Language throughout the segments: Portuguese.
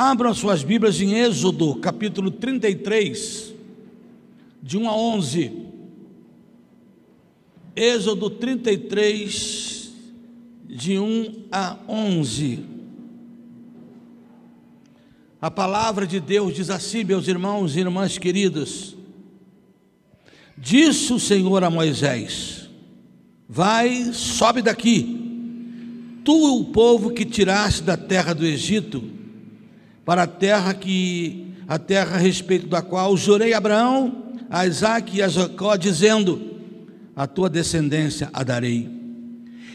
Abram suas Bíblias em Êxodo, capítulo 33, de 1 a 11. Êxodo 33, de 1 a 11. A palavra de Deus diz assim, meus irmãos e irmãs queridos: disse o Senhor a Moisés: vai, sobe daqui, tu, o povo que tiraste da terra do Egito, para a terra a respeito da qual jurei a Abraão, a Isaque e a Jacó, dizendo: a tua descendência a darei.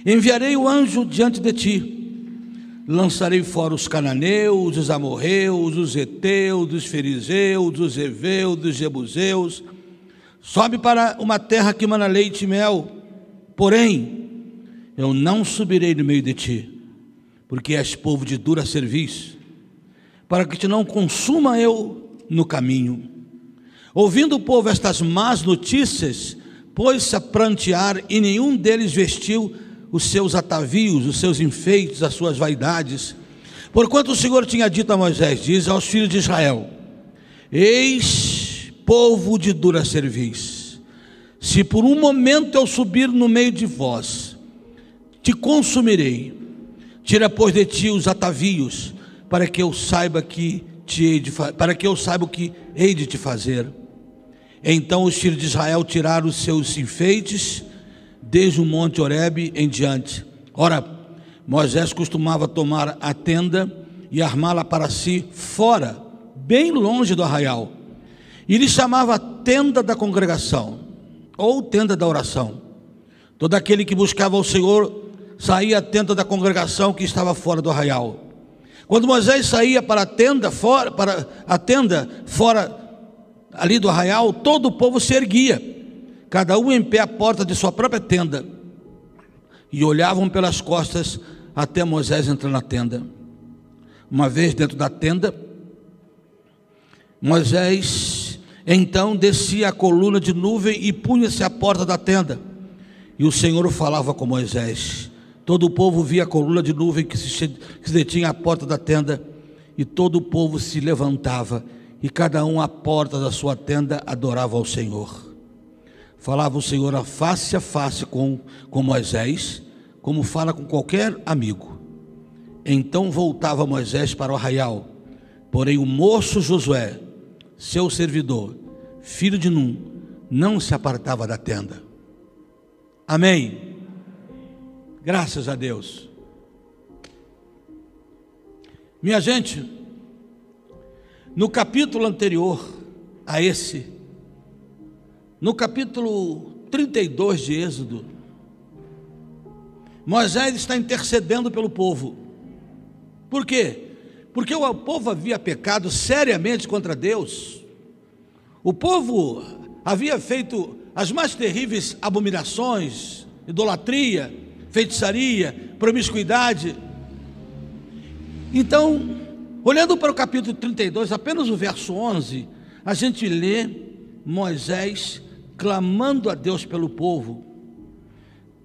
Enviarei o anjo diante de ti, lançarei fora os cananeus, os amorreus, os heteus, os fariseus, os heveus, os jebuseus. Sobe para uma terra que mana leite e mel, porém eu não subirei no meio de ti, porque és povo de dura cerviz, para que te não consuma eu no caminho. Ouvindo o povo estas más notícias, pôs-se a prantear, e nenhum deles vestiu os seus atavios, os seus enfeites, as suas vaidades. Porquanto o Senhor tinha dito a Moisés: diz aos filhos de Israel: eis povo de dura cerviz, se por um momento eu subir no meio de vós, te consumirei. Tira, pois, de ti os atavios, para que eu saiba o que hei de te fazer. Então os filhos de Israel tiraram os seus enfeites desde o monte Horebe em diante. Ora, Moisés costumava tomar a tenda e armá-la para si fora, bem longe do arraial, e lhe chamava tenda da congregação, ou tenda da oração. Todo aquele que buscava o Senhor saía à tenda da congregação que estava fora do arraial. Quando Moisés saía para a tenda fora ali do arraial, todo o povo se erguia, cada um em pé à porta de sua própria tenda, e olhavam pelas costas até Moisés entrar na tenda. Uma vez dentro da tenda, Moisés então descia a coluna de nuvem e punha-se à porta da tenda, e o Senhor falava com Moisés. Todo o povo via a coluna de nuvem que se detinha à porta da tenda, e todo o povo se levantava, e cada um à porta da sua tenda adorava ao Senhor. Falava o Senhor face a face com Moisés, como fala com qualquer amigo. Então voltava Moisés para o arraial, porém o moço Josué, seu servidor, filho de Num, não se apartava da tenda. Amém. Graças a Deus. Minha gente, no capítulo anterior a esse, no capítulo 32 de Êxodo, Moisés está intercedendo pelo povo. Por quê? Porque o povo havia pecado seriamente contra Deus. O povo havia feito as mais terríveis abominações, idolatria, feitiçaria, promiscuidade. Então, olhando para o capítulo 32, apenas o verso 11, a gente lê Moisés clamando a Deus pelo povo.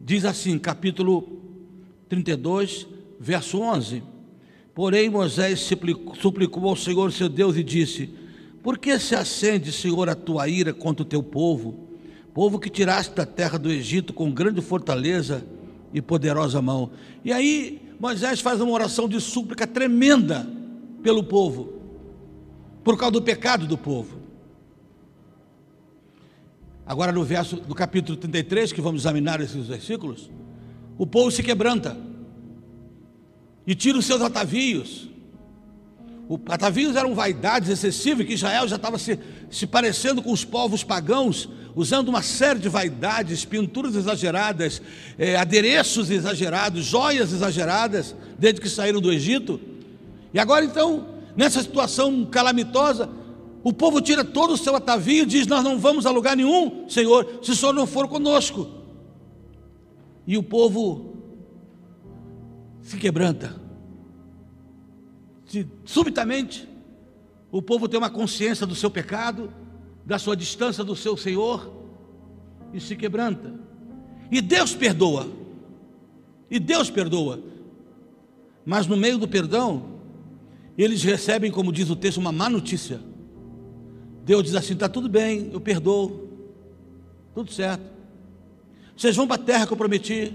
Diz assim, capítulo 32, verso 11: porém Moisés suplicou ao Senhor seu Deus e disse: por que se acende, Senhor, a tua ira contra o teu povo, povo que tiraste da terra do Egito com grande fortaleza e poderosa mão? E aí Moisés faz uma oração de súplica tremenda pelo povo, por causa do pecado do povo. Agora no verso do capítulo 33, que vamos examinar esses versículos, o povo se quebranta e tira os seus atavios. Os atavios eram vaidades excessivas, que Israel já estava se parecendo com os povos pagãos, usando uma série de vaidades, pinturas exageradas, adereços exagerados, joias exageradas, desde que saíram do Egito. E agora então, nessa situação calamitosa, o povo tira todo o seu atavio e diz: nós não vamos a lugar nenhum, Senhor, se o Senhor não for conosco. E o povo se quebranta. Subitamente, o povo tem uma consciência do seu pecado, da sua distância do seu Senhor, e se quebranta. E Deus perdoa. Mas no meio do perdão, eles recebem, como diz o texto, uma má notícia. Deus diz assim: está tudo bem, eu perdoo, tudo certo. Vocês vão para a terra que eu prometi,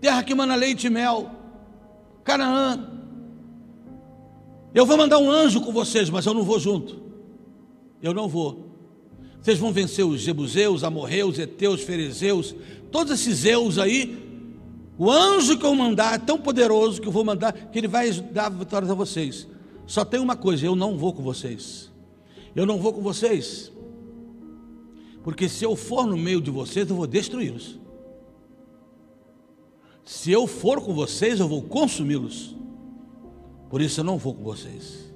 terra que mana leite e mel, Canaã. Eu vou mandar um anjo com vocês, mas eu não vou junto. Eu não vou. Vocês vão vencer os jebuseus, amorreus, heteus, ferezeus, todos esses eus aí. O anjo que eu mandar é tão poderoso que eu vou mandar, que ele vai dar vitórias a vocês. Só tem uma coisa: eu não vou com vocês. Eu não vou com vocês, porque se eu for no meio de vocês, eu vou destruí-los. Se eu for com vocês, eu vou consumi-los. Por isso eu não vou com vocês.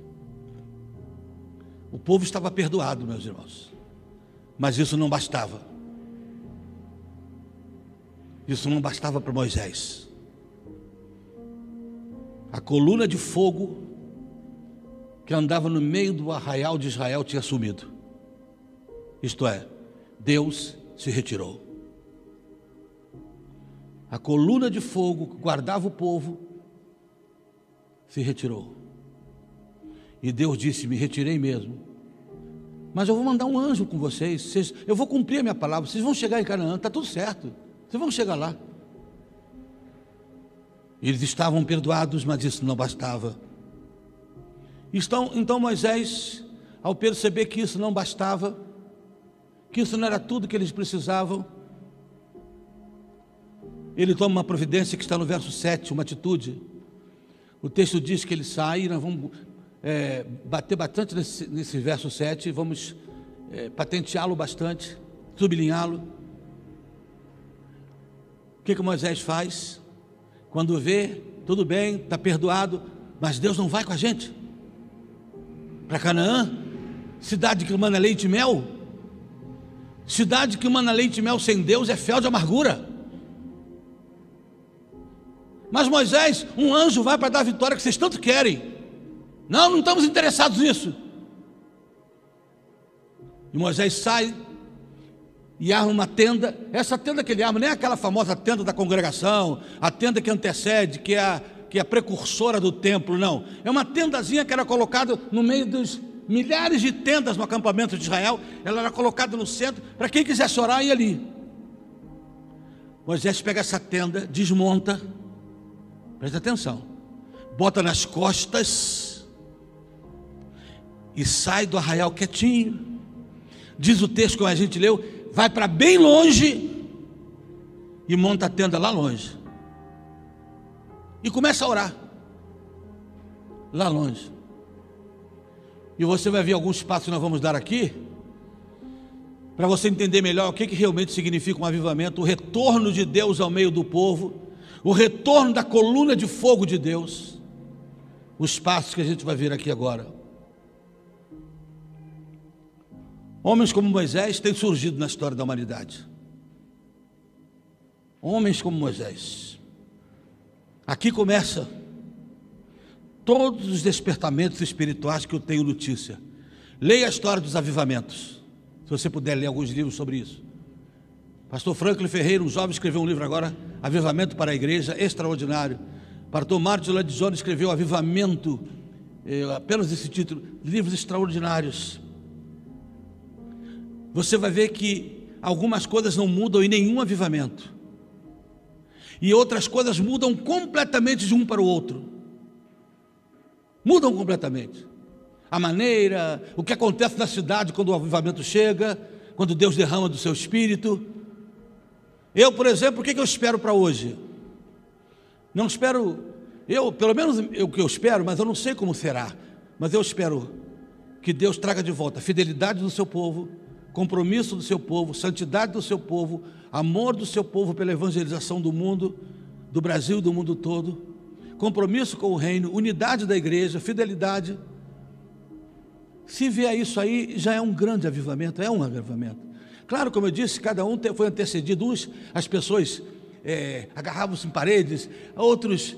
O povo estava perdoado, meus irmãos, mas isso não bastava. Isso não bastava para Moisés. A coluna de fogo que andava no meio do arraial de Israel tinha sumido. Isto é, Deus se retirou. A coluna de fogo que guardava o povo se retirou. E Deus disse: me retirei mesmo, mas eu vou mandar um anjo com vocês. Eu vou cumprir a minha palavra. Vocês vão chegar em Canaã, está tudo certo. Vocês vão chegar lá. Eles estavam perdoados, mas isso não bastava. Então Moisés, ao perceber que isso não bastava, que isso não era tudo que eles precisavam, ele toma uma providência que está no verso 7, uma atitude. O texto diz que ele sai, nós vamos bater bastante nesse verso 7, vamos patenteá-lo bastante, sublinhá-lo. O que Moisés faz? Quando vê, tudo bem, está perdoado, mas Deus não vai com a gente para Canaã, cidade que mana leite e mel. Cidade que mana leite e mel sem Deus é fel de amargura. Mas Moisés, um anjo vai para dar a vitória que vocês tanto querem. Não estamos interessados nisso. E Moisés sai e arma uma tenda. Essa tenda que ele arma não é aquela famosa tenda da congregação, a tenda que antecede, que é a precursora do templo, não. É uma tendazinha que era colocada no meio dos milhares de tendas no acampamento de Israel. Ela era colocada no centro, para quem quisesse orar, ia ali. Moisés pega essa tenda, desmonta, presta atenção, bota nas costas e sai do arraial quietinho. Diz o texto que a gente leu, vai para bem longe e monta a tenda lá longe e começa a orar lá longe. E você vai ver alguns passos que nós vamos dar aqui, para você entender melhor o que realmente significa um avivamento, o retorno de Deus ao meio do povo, o retorno da coluna de fogo de Deus. Os passos que a gente vai ver aqui agora. Homens como Moisés têm surgido na história da humanidade. Homens como Moisés. Aqui começa todos os despertamentos espirituais que eu tenho notícia. Leia a história dos avivamentos, se você puder ler alguns livros sobre isso. Pastor Franklin Ferreira, um jovem, escreveu um livro agora, Avivamento para a Igreja, extraordinário. Pastor Martin Lloyd-Jones escreveu Avivamento, apenas esse título, livros extraordinários. Você vai ver que algumas coisas não mudam em nenhum avivamento, e outras coisas mudam completamente de um para o outro. Mudam completamente. A maneira, o que acontece na cidade quando o avivamento chega, quando Deus derrama do seu espírito. Eu, por exemplo, o que eu espero para hoje? Não espero, pelo menos o que eu espero, mas eu não sei como será. Mas eu espero que Deus traga de volta a fidelidade do seu povo, compromisso do seu povo, santidade do seu povo, amor do seu povo pela evangelização do mundo, do Brasil e do mundo todo, compromisso com o reino, unidade da igreja, fidelidade. Se vier isso aí, já é um grande avivamento, é um avivamento. Claro, como eu disse, cada um foi antecedido. Uns, as pessoas agarravam-se em paredes, outros,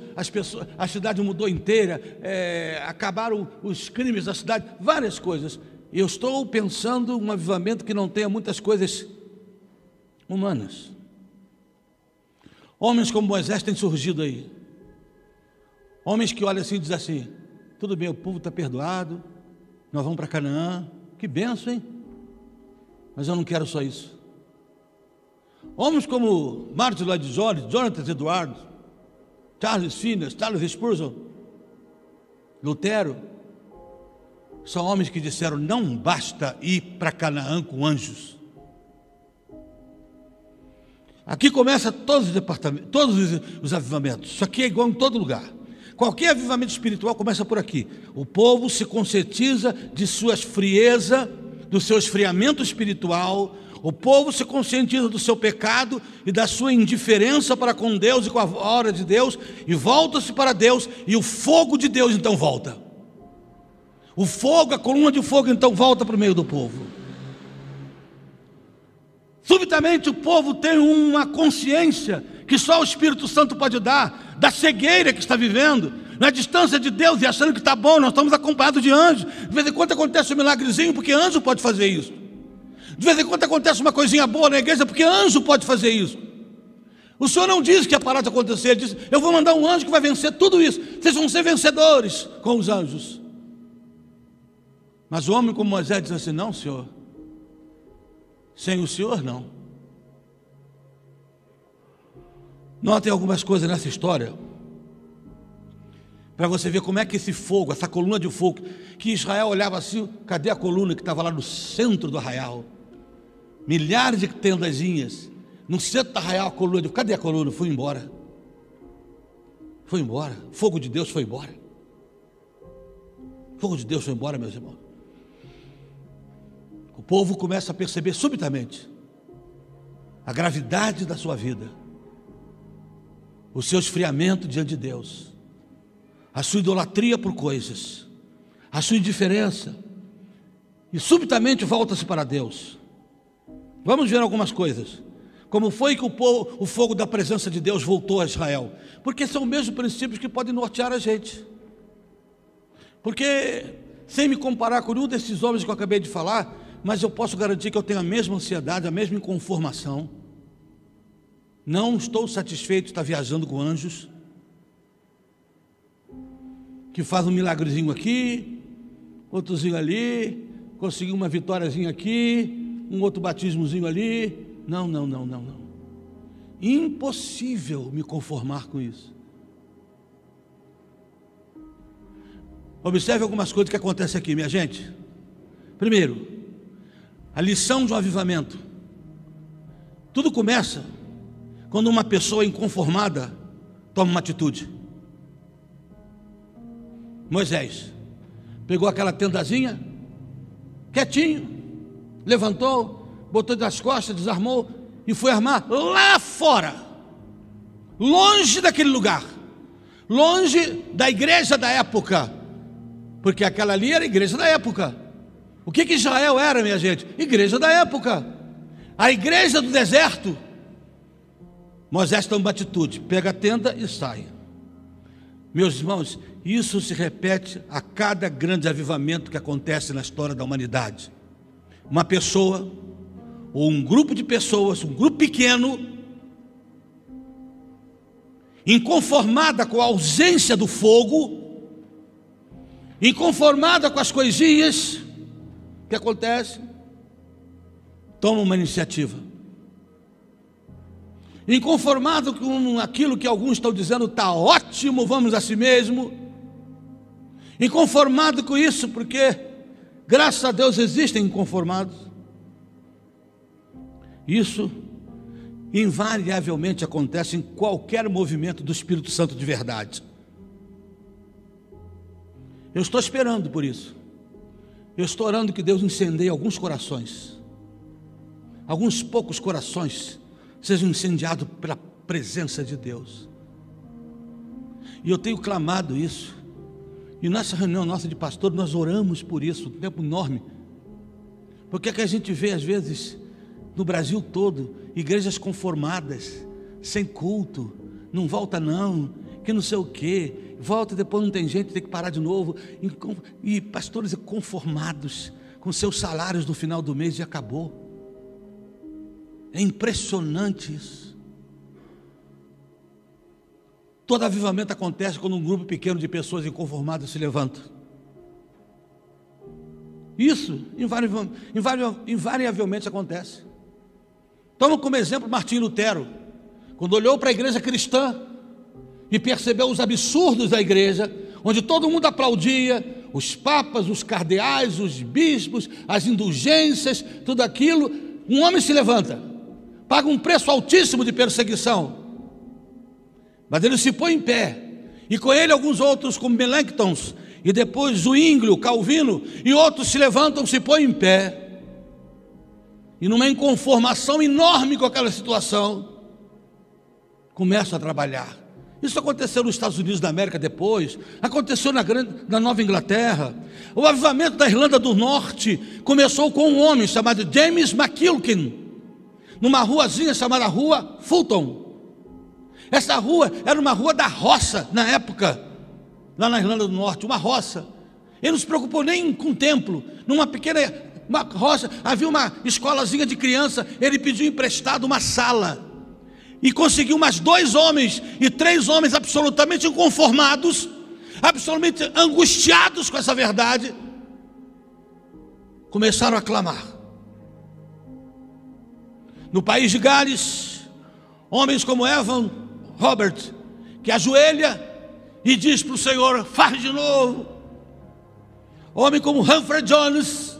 a cidade mudou inteira, acabaram os crimes da cidade, várias coisas. Eu estou pensando um avivamento que não tenha muitas coisas humanas. Homens como Moisés têm surgido aí. Homens que olham assim e dizem assim: tudo bem, o povo está perdoado, nós vamos para Canaã, que benção, hein? Mas eu não quero só isso. Homens como Martin Lloyd Jones, Jonathan Edwards, Charles Finney, Charles Spurgeon, Lutero, são homens que disseram: não basta ir para Canaã com anjos. Aqui começa todos os departamentos, todos os avivamentos. Isso aqui é igual em todo lugar. Qualquer avivamento espiritual começa por aqui. O povo se conscientiza de suas frieza, do seu esfriamento espiritual. O povo se conscientiza do seu pecado e da sua indiferença para com Deus e com a obra de Deus, e volta-se para Deus, e o fogo de Deus então volta. O fogo, a coluna de fogo então volta para o meio do povo. Subitamente o povo tem uma consciência que só o Espírito Santo pode dar, da cegueira que está vivendo, na distância de Deus e achando que está bom. Nós estamos acompanhados de anjos. De vez em quando acontece um milagrezinho, porque anjo pode fazer isso. De vez em quando acontece uma coisinha boa na igreja, porque anjo pode fazer isso. O Senhor não diz que ia parar de acontecer, Ele diz: eu vou mandar um anjo que vai vencer tudo isso. Vocês vão ser vencedores com os anjos. Mas o homem como Moisés diz assim: não, Senhor, sem o Senhor não. Notem algumas coisas nessa história, para você ver como é que esse fogo, essa coluna de fogo, que Israel olhava assim: cadê a coluna que estava lá no centro do arraial? Milhares de tendazinhas, no centro do arraial, a coluna de fogo. Cadê a coluna? Foi embora. Foi embora. O fogo de Deus foi embora. O fogo de Deus foi embora, meus irmãos. O povo começa a perceber subitamente a gravidade da sua vida, o seu esfriamento diante de Deus, a sua idolatria por coisas, a sua indiferença, e subitamente volta-se para Deus. Vamos ver algumas coisas. Como foi que o fogo da presença de Deus voltou a Israel? Porque são os mesmos princípios que podem nortear a gente. Porque, sem me comparar com nenhum desses homens que eu acabei de falar, mas eu posso garantir que eu tenho a mesma ansiedade, a mesma inconformação. Não estou satisfeito de estar viajando com anjos, que faz um milagrezinho aqui, outrozinho ali, conseguiu uma vitóriazinha aqui, um outro batismozinho ali. Não. Impossível me conformar com isso. Observe algumas coisas que acontecem aqui, minha gente. Primeiro, a lição de um avivamento. Tudo começa quando uma pessoa inconformada toma uma atitude. Moisés pegou aquela tendazinha, quietinho, levantou, botou das costas, desarmou e foi armar lá fora, longe daquele lugar, longe da igreja da época, porque aquela ali era a igreja da época. O que Israel era, minha gente? Igreja da época, a igreja do deserto. Moisés toma uma atitude, pega a tenda e sai. Meus irmãos, isso se repete a cada grande avivamento que acontece na história da humanidade. Uma pessoa, ou um grupo de pessoas, um grupo pequeno, inconformada com a ausência do fogo, inconformada com as coisinhas que acontecem, toma uma iniciativa. Inconformado com aquilo que alguns estão dizendo está ótimo, vamos a si mesmo. Inconformado com isso, porque graças a Deus existem inconformados. Isso invariavelmente acontece em qualquer movimento do Espírito Santo de verdade. Eu estou esperando por isso. Eu estou orando que Deus incendeie alguns corações, alguns poucos corações sejam incendiados pela presença de Deus. E eu tenho clamado isso. E nessa reunião nossa de pastor, nós oramos por isso, um tempo enorme. Porque é que a gente vê às vezes no Brasil todo igrejas conformadas, sem culto, não volta não, que não sei o quê, volta e depois não tem gente, tem que parar de novo, e pastores conformados com seus salários no final do mês e acabou. É impressionante isso. Todo avivamento acontece quando um grupo pequeno de pessoas inconformadas se levanta. Isso invariavelmente acontece. Toma como exemplo Martim Lutero, quando olhou para a igreja cristã e percebeu os absurdos da igreja, onde todo mundo aplaudia, os papas, os cardeais, os bispos, as indulgências, tudo aquilo. Um homem se levanta, paga um preço altíssimo de perseguição, mas ele se põe em pé, e com ele alguns outros, como Melanchthon, e depois Zwinglio, Calvino, e outros se levantam, se põem em pé, e numa inconformação enorme com aquela situação, começam a trabalhar. Isso aconteceu nos Estados Unidos da América depois, aconteceu na Nova Inglaterra. O avivamento da Irlanda do Norte começou com um homem chamado James McQuilkin, numa ruazinha chamada Rua Fulton. Essa rua era uma rua da roça na época, lá na Irlanda do Norte, uma roça. Ele não se preocupou nem com o templo, numa pequena roça, havia uma escolazinha de criança, ele pediu emprestado uma sala, e conseguiu mais 2 homens e 3 homens absolutamente inconformados, absolutamente angustiados com essa verdade, começaram a clamar. No país de Gales, homens como Evan Robert, que ajoelha e diz para o Senhor: faz de novo. Homem como Humphrey Jones,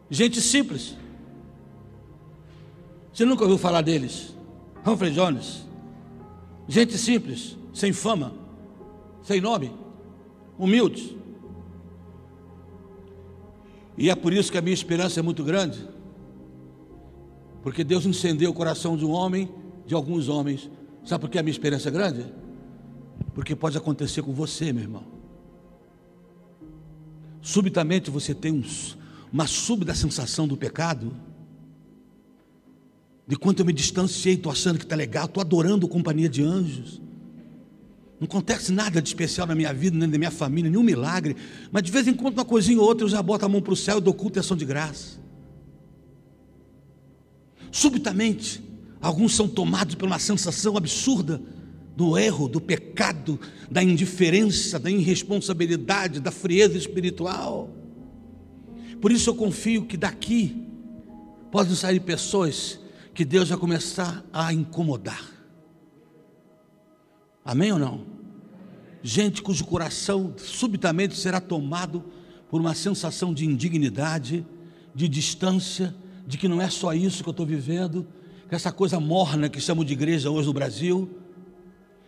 gente simples, você nunca ouviu falar deles? Humphrey Jones, gente simples, sem fama, sem nome, humildes. E é por isso que a minha esperança é muito grande, porque Deus incendeu o coração de um homem, de alguns homens. Sabe por que a minha esperança é grande? Porque pode acontecer com você, meu irmão. Subitamente você tem uma súbita sensação do pecado, de quanto eu me distanciei, estou achando que está legal, estou adorando a companhia de anjos, não acontece nada de especial na minha vida, nem na minha família, nenhum milagre, mas de vez em quando uma coisinha ou outra eu já boto a mão para o céu e dou culto e ação de graça. Subitamente alguns são tomados por uma sensação absurda do erro, do pecado, da indiferença, da irresponsabilidade, da frieza espiritual. Por isso eu confio que daqui podem sair pessoas que Deus vai começar a incomodar. Amém ou não? Gente cujo coração subitamente será tomado por uma sensação de indignidade, de distância, de que não é só isso que eu estou vivendo, com essa coisa morna que chamam de igreja hoje no Brasil,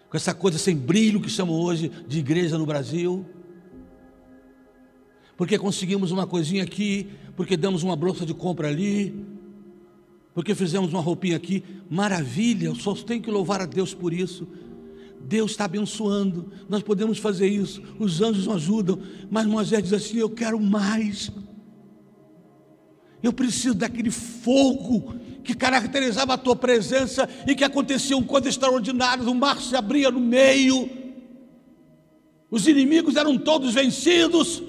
com essa coisa sem brilho que chamam hoje de igreja no Brasil, porque conseguimos uma coisinha aqui, porque damos uma bolsa de compra ali, porque fizemos uma roupinha aqui. Maravilha, eu só tenho que louvar a Deus por isso. Deus está abençoando, nós podemos fazer isso, os anjos nos ajudam, mas Moisés diz assim: eu quero mais, eu preciso daquele fogo que caracterizava a tua presença e que aconteciam coisas extraordinárias. O mar se abria no meio, os inimigos eram todos vencidos.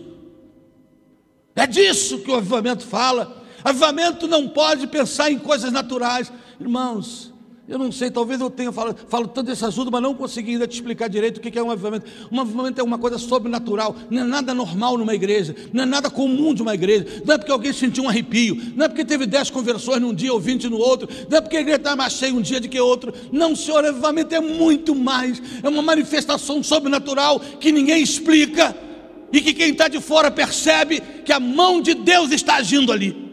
É disso que o avivamento fala. Avivamento não pode pensar em coisas naturais. Irmãos, eu não sei, talvez eu tenha falo tanto desse assunto, mas não consegui ainda te explicar direito o que é um avivamento. Um avivamento é uma coisa sobrenatural, não é nada normal numa igreja, não é nada comum de uma igreja, não é porque alguém sentiu um arrepio, não é porque teve 10 conversões num dia ou 20 no outro, não é porque a igreja está mais cheia um dia do que outro. Não, Senhor, avivamento é muito mais, é uma manifestação sobrenatural que ninguém explica e que quem está de fora percebe que a mão de Deus está agindo ali,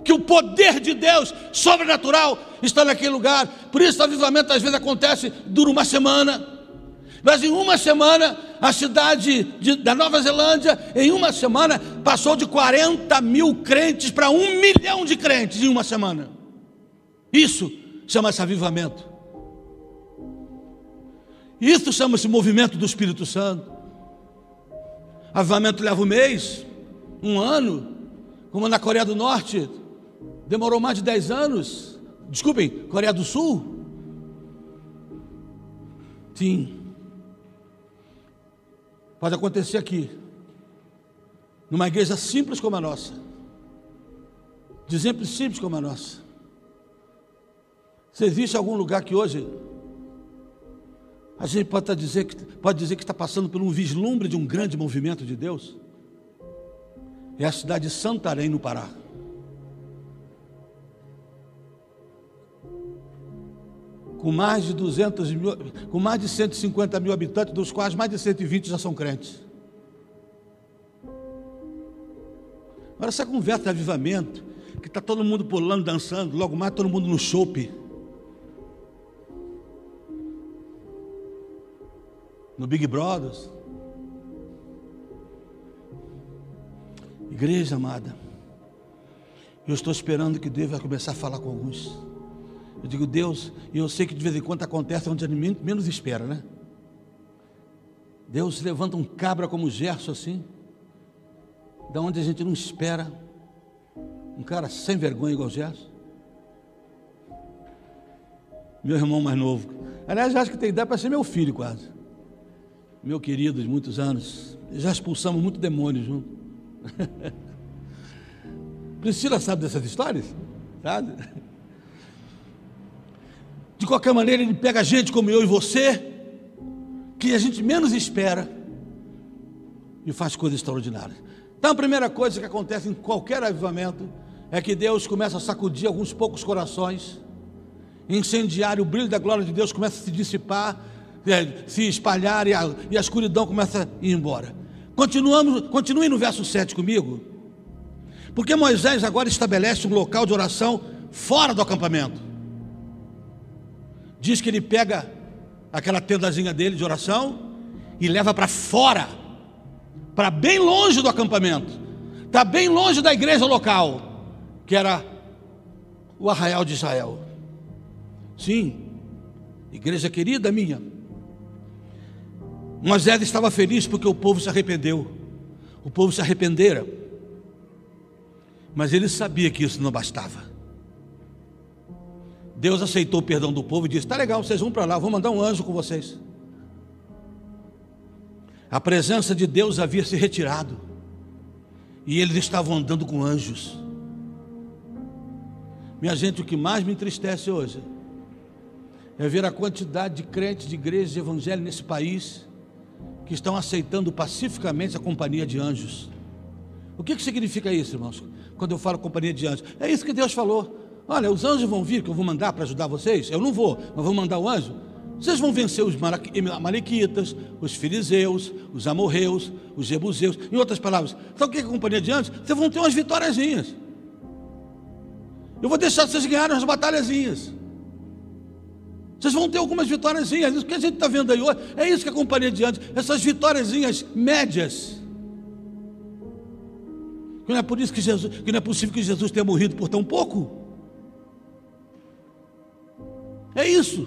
que o poder de Deus sobrenatural está naquele lugar. Por isso o avivamento às vezes acontece, dura uma semana, mas em uma semana a cidade da Nova Zelândia, em uma semana, passou de 40 mil crentes para 1 milhão de crentes em uma semana. Isso chama-se avivamento, isso chama-se movimento do Espírito Santo. Avivamento leva um mês, um ano, como na Coreia do Norte demorou mais de 10 anos. Desculpem, Coreia do Sul. Sim, pode acontecer aqui, numa igreja simples como a nossa, de exemplos simples como a nossa. Se existe algum lugar que hoje a gente pode dizer que está passando por um vislumbre de um grande movimento de Deus, é a cidade de Santarém, no Pará. Com mais de 150 mil habitantes, dos quais mais de 120 já são crentes. Agora essa conversa de avivamento, que está todo mundo pulando, dançando, logo mais todo mundo no chope, no Big Brothers. Igreja amada, eu estou esperando que Deus vai começar a falar com alguns. Eu digo, Deus, e eu sei que de vez em quando acontece onde a gente menos espera, né? Deus levanta um cabra como Gerson assim, da onde a gente não espera, um cara sem vergonha igual Gerson. Meu irmão mais novo, aliás, eu acho que tem ideia para ser meu filho quase, meu querido de muitos anos, já expulsamos muito demônio junto. Priscila sabe dessas histórias? Sabe? De qualquer maneira, ele pega gente como eu e você, que a gente menos espera, e faz coisas extraordinárias. Então a primeira coisa que acontece em qualquer avivamento é que Deus começa a sacudir alguns poucos corações, incendiar, o brilho da glória de Deus começa a se dissipar, se espalhar, e a escuridão começa a ir embora. Continue no verso 7 comigo, porque Moisés agora estabelece um local de oração fora do acampamento. Diz que ele pega aquela tendazinha dele de oração e leva para fora, para bem longe do acampamento, está bem longe da igreja local, que era o Arraial de Israel. Sim, igreja querida minha, Moisés estava feliz porque o povo se arrependeu, o povo se arrependera, mas ele sabia que isso não bastava. Deus aceitou o perdão do povo e disse, tá legal, vocês vão para lá, vou mandar um anjo com vocês. A presença de Deus havia se retirado, e eles estavam andando com anjos. Minha gente, o que mais me entristece hoje é ver a quantidade de crentes de igrejas de evangelho nesse país, que estão aceitando pacificamente a companhia de anjos. O que significa isso, irmãos? Quando eu falo companhia de anjos, é isso que Deus falou. Olha, os anjos vão vir, que eu vou mandar para ajudar vocês. Eu não vou, mas vou mandar o anjo. Vocês vão vencer os amalequitas, os filizeus, os amorreus, os jebuseus. Em outras palavras, sabe o que é a companhia de anjos? Vocês vão ter umas vitóriazinhas. Eu vou deixar vocês ganharem umas batalhazinhas. Vocês vão ter algumas vitóriazinhas. Isso que a gente está vendo aí hoje, é isso que é a companhia de anjos. Essas vitóriazinhas médias. Que não é por isso que não é possível que Jesus tenha morrido por tão pouco. É isso.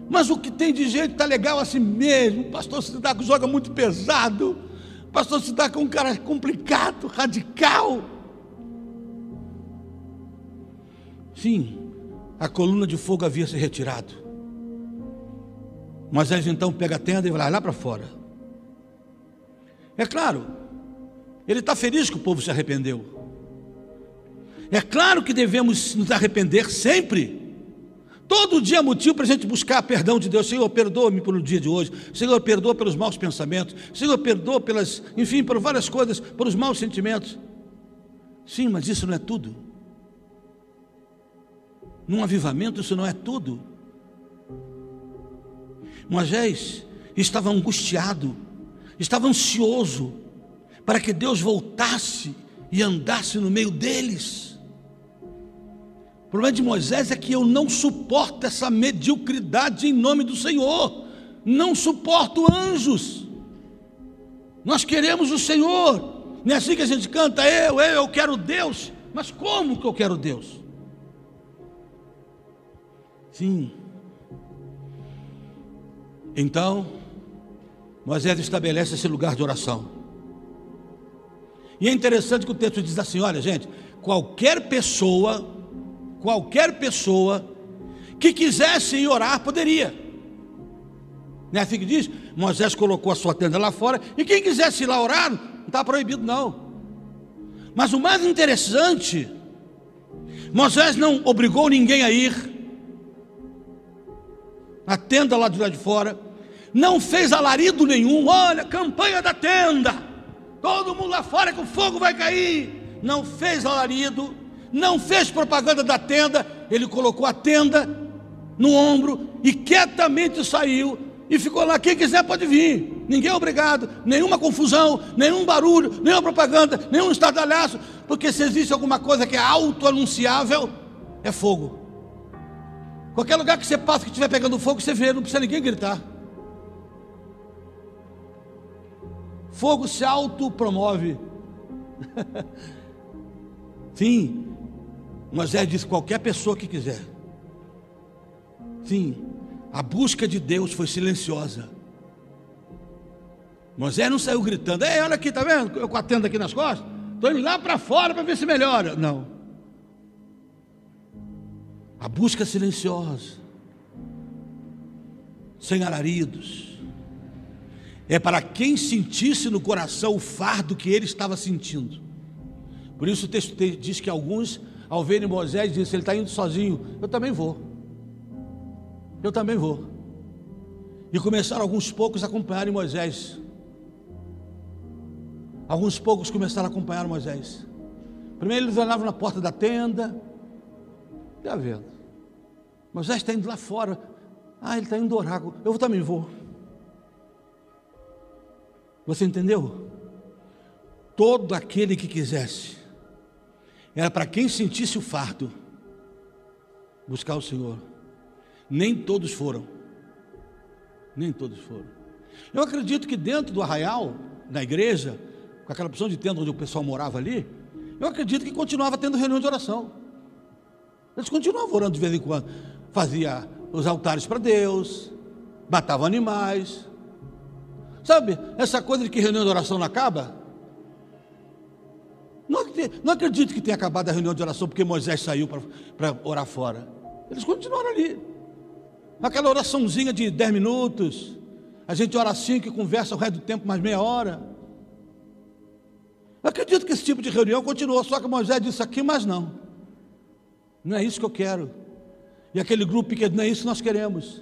Mas o que tem de gente está legal assim mesmo. O pastor Sidaco joga muito pesado. O pastor Sidaco é um cara complicado, radical. Sim, a coluna de fogo havia se retirado. Moisés então pega a tenda e vai lá para fora. É claro, ele está feliz que o povo se arrependeu. É claro que devemos nos arrepender sempre. Todo dia é motivo para a gente buscar perdão de Deus. Senhor, perdoa-me pelo dia de hoje. Senhor, perdoa pelos maus pensamentos. Senhor, perdoa por várias coisas, pelos maus sentimentos. Sim, mas isso não é tudo. Num avivamento isso não é tudo. Moisés estava angustiado, estava ansioso para que Deus voltasse e andasse no meio deles. O problema de Moisés é que eu não suporto essa mediocridade em nome do Senhor. Não suporto anjos. Nós queremos o Senhor. Não é assim que a gente canta, eu quero Deus. Mas como que eu quero Deus? Sim. Então, Moisés estabelece esse lugar de oração. E é interessante que o texto diz assim, olha gente, qualquer pessoa que quisesse ir orar, poderia. Não é assim que diz? Moisés colocou a sua tenda lá fora, e quem quisesse ir lá orar, não está proibido não. Mas o mais interessante, Moisés não obrigou ninguém a ir. A tenda lá de fora, não fez alarido nenhum, olha, campanha da tenda. todo mundo lá fora que o fogo vai cair. Não fez alarido, não fez propaganda da tenda. Ele colocou a tenda no ombro e quietamente saiu e ficou lá. Quem quiser pode vir, ninguém é obrigado, nenhuma confusão, nenhum barulho, nenhuma propaganda, nenhum estardalhaço, porque se existe alguma coisa que é auto-anunciável, é fogo. Qualquer lugar que você passa que estiver pegando fogo, você vê, não precisa ninguém gritar. Fogo se autopromove. Sim, Moisés disse: qualquer pessoa que quiser. Sim, a busca de Deus foi silenciosa. Moisés não saiu gritando: ei, olha aqui, tá vendo? Eu com a tenda aqui nas costas, estou indo lá para fora para ver se melhora. Não. A busca silenciosa, sem alaridos, é para quem sentisse no coração o fardo que ele estava sentindo. Por isso o texto diz que alguns, ao verem Moisés, dizem: ele está indo sozinho, eu também vou. Eu também vou. E começaram alguns poucos a acompanharem Moisés. Alguns poucos começaram a acompanhar Moisés. Primeiro eles olhavam na porta da tenda. Está vendo? Moisés está indo lá fora. Ah, ele está indo orar. Eu também vou. Você entendeu? Todo aquele que quisesse, era para quem sentisse o fardo, buscar o Senhor. Nem todos foram. Nem todos foram. Eu acredito que dentro do arraial, na igreja, com aquela opção de tenda onde o pessoal morava ali, eu acredito que continuava tendo reunião de oração. Eles continuavam orando de vez em quando. Fazia os altares para Deus, matavam animais. Sabe, essa coisa de que reunião de oração não acaba? Não acredito que tenha acabado a reunião de oração porque Moisés saiu para orar fora. Eles continuaram ali. Aquela oraçãozinha de 10 minutos. A gente ora 5 e conversa o resto do tempo mais meia hora. Eu acredito que esse tipo de reunião continuou, só que Moisés disse aqui, mas não. Não é isso que eu quero. E aquele grupo pequeno, não é isso que nós queremos.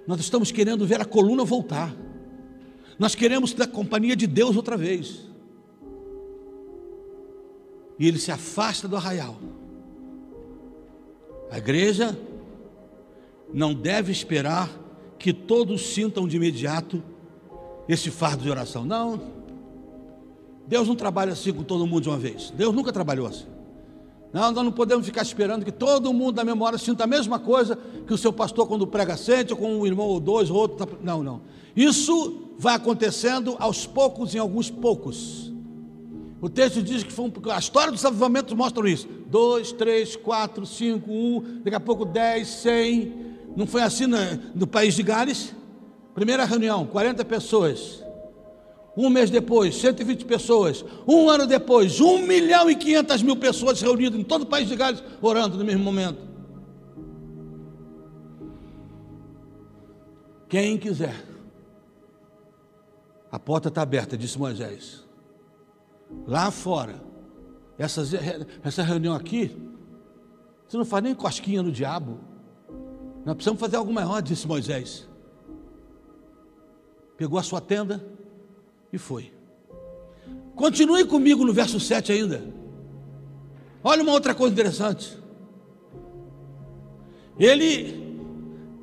Nós estamos querendo ver a coluna voltar. Nós queremos ter a companhia de Deus outra vez. E ele se afasta do arraial. A igreja não deve esperar que todos sintam de imediato esse fardo de oração. Não. Deus não trabalha assim com todo mundo de uma vez. Deus nunca trabalhou assim. Não, nós não podemos ficar esperando que todo mundo da mesma hora sinta a mesma coisa que o seu pastor quando prega sente, ou com um irmão ou dois, ou outro. Não, não. Isso vai acontecendo aos poucos, em alguns poucos. O texto diz que a história dos avivamentos mostra isso. 2, 3, 4, 5, 1, daqui a pouco 10, 100. Não foi assim no país de Gales? Primeira reunião, 40 pessoas. Um mês depois, 120 pessoas. Um ano depois, 1.500.000 pessoas reunidas em todo o país de Gales, orando no mesmo momento. Quem quiser, a porta está aberta, disse Moisés. Lá fora, essa reunião aqui, você não faz nem cosquinha no diabo. Nós precisamos fazer algo maior, disse Moisés. Pegou a sua tenda e foi. Continue comigo no verso 7 ainda. Olha uma outra coisa interessante. Ele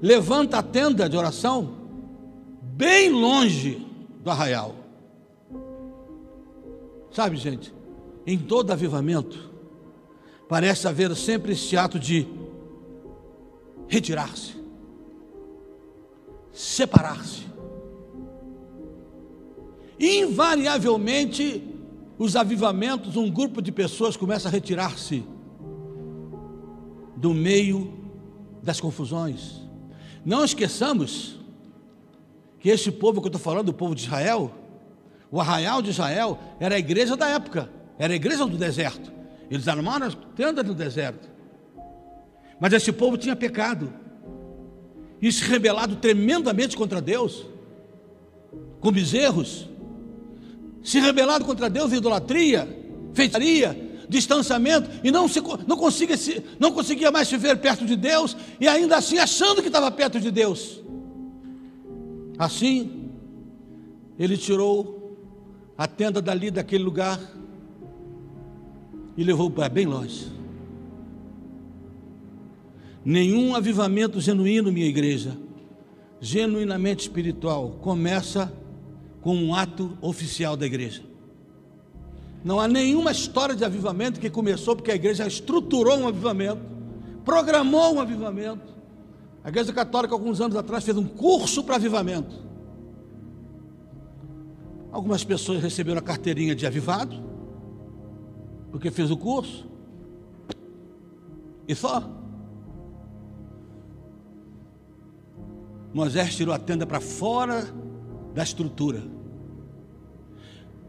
levanta a tenda de oração bem longe do arraial. Sabe, gente, em todo avivamento parece haver sempre esse ato de retirar-se, separar-se. Invariavelmente, os avivamentos, um grupo de pessoas começa a retirar-se do meio das confusões. Não esqueçamos que este povo que eu estou falando, o povo de Israel, o arraial de Israel era a igreja da época, era a igreja do deserto. Eles armaram as tendas no deserto. Mas esse povo tinha pecado e se rebelado tremendamente contra Deus, com bezerros, se rebelado contra Deus em idolatria, feitiçaria, distanciamento, e não conseguia mais se ver perto de Deus, e ainda assim achando que estava perto de Deus. Assim, ele tirou a tenda dali, daquele lugar, e levou para bem longe. Nenhum avivamento genuíno, minha igreja, genuinamente espiritual, começa com um ato oficial da igreja. Não há nenhuma história de avivamento que começou porque a igreja estruturou um avivamento, programou um avivamento. A Igreja Católica, alguns anos atrás, fez um curso para avivamento. Algumas pessoas receberam a carteirinha de avivado, porque fez o curso, e só. Moisés tirou a tenda para fora da estrutura.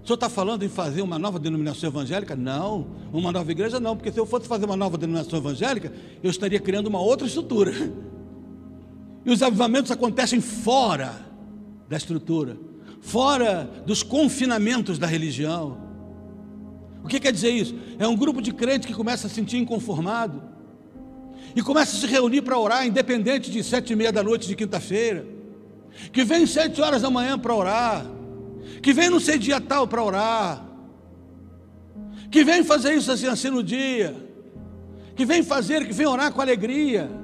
O senhor está falando em fazer uma nova denominação evangélica? Não, uma nova igreja não, porque se eu fosse fazer uma nova denominação evangélica, eu estaria criando uma outra estrutura. E os avivamentos acontecem fora da estrutura, fora dos confinamentos da religião. O que quer dizer isso? É um grupo de crentes que começa a se sentir inconformado e começa a se reunir para orar, independente de 7:30 da noite de quinta-feira, que vem 7 horas da manhã para orar, que vem não sei dia tal para orar, que vem fazer isso assim no dia, que vem orar com alegria.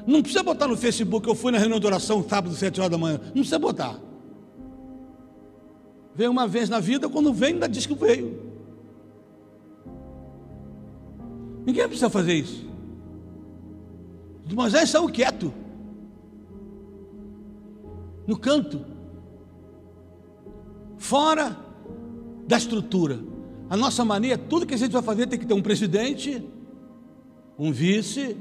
Não precisa botar no Facebook: eu fui na reunião de oração sábado, 7 horas da manhã. Não precisa botar. Vem uma vez na vida, quando vem, ainda diz que veio. Ninguém precisa fazer isso. Moisés saiu quieto, no canto, fora da estrutura. A nossa mania, tudo que a gente vai fazer tem que ter um presidente, um vice,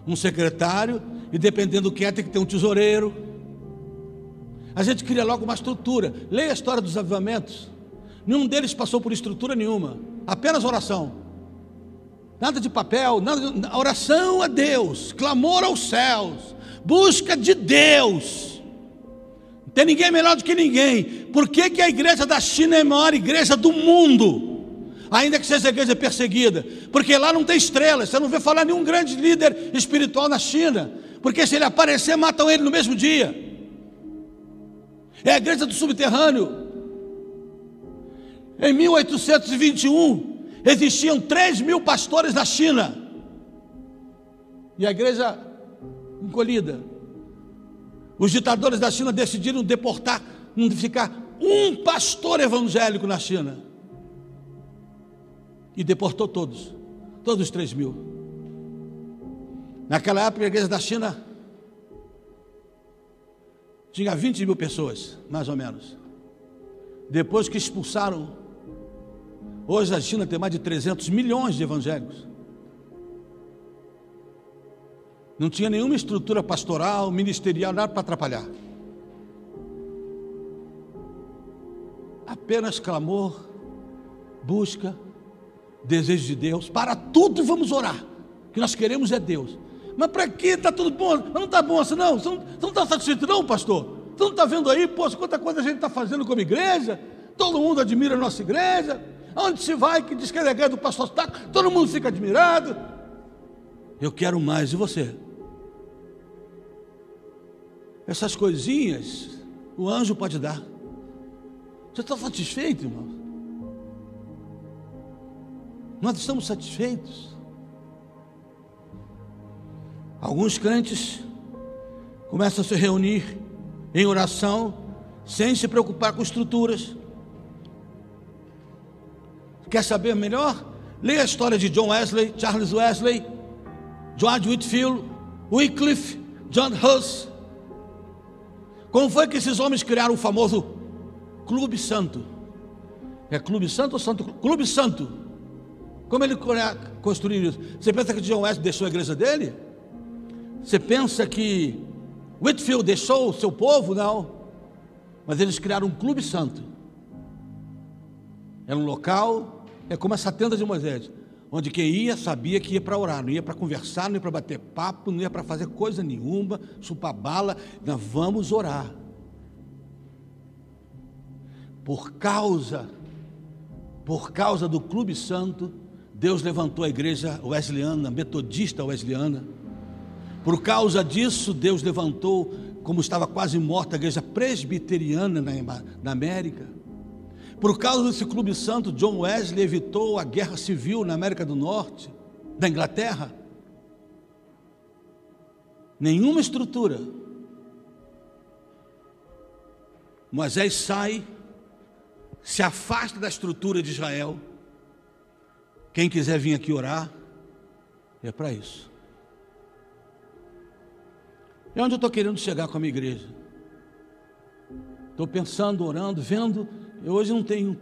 um secretário, e dependendo do que é, tem que ter um tesoureiro. A gente cria logo uma estrutura. Leia a história dos avivamentos. Nenhum deles passou por estrutura nenhuma, apenas oração. Nada de papel, nada. Oração a Deus, clamor aos céus, busca de Deus. Não tem ninguém melhor do que ninguém. Por que a igreja da China é a maior igreja do mundo? Ainda que seja a igreja perseguida, porque lá não tem estrelas. Você não vê falar nenhum grande líder espiritual na China, porque se ele aparecer, matam ele no mesmo dia. É a igreja do subterrâneo. Em 1821 existiam 3.000 pastores na China, e a igreja encolhida. Os ditadores da China decidiram deportar, não ficar um pastor evangélico na China, e deportou todos os 3.000. Naquela época a igreja da China tinha 20.000 pessoas, mais ou menos. Depois que expulsaram, hoje a China tem mais de 300 milhões de evangélicos. Não tinha nenhuma estrutura pastoral, ministerial, nada para atrapalhar. Apenas clamor, busca, desejo de Deus. Para tudo vamos orar. O que nós queremos é Deus. Mas para que está tudo bom? Mas não está bom assim não? Você não está satisfeito não, pastor? Você não está vendo aí, poxa, quanta coisa a gente está fazendo como igreja? Todo mundo admira a nossa igreja. Onde se vai, que diz que é a igreja do pastor Taco, todo mundo fica admirado. Eu quero mais, e você? Essas coisinhas o anjo pode dar. Você está satisfeito, irmão? Nós estamos satisfeitos. Alguns crentes começam a se reunir em oração, sem se preocupar com estruturas. Quer saber melhor? Leia a história de John Wesley, Charles Wesley, George Whitefield, Wycliffe, John Huss. Como foi que esses homens criaram o famoso Clube Santo? É Clube Santo ou Santo? Clube Santo. Como ele construiu isso? Você pensa que John Wesley deixou a igreja dele? Você pensa que Whitefield deixou o seu povo? Não. Mas eles criaram um Clube Santo. Era um local, é como essa tenda de Moisés, onde quem ia sabia que ia para orar, não ia para conversar, não ia para bater papo, não ia para fazer coisa nenhuma, chupar bala. Nós vamos orar. Por causa do Clube Santo, Deus levantou a igreja wesleyana, metodista wesleyana. Por causa disso, Deus levantou, como estava quase morta, a igreja presbiteriana na América. Por causa desse clube santo, John Wesley evitou a guerra civil na América do Norte, da Inglaterra. Nenhuma estrutura. Moisés sai, se afasta da estrutura de Israel. Quem quiser vir aqui orar, é para isso. É onde eu estou querendo chegar com a minha igreja. Estou pensando, orando, vendo. Eu hoje não tenho,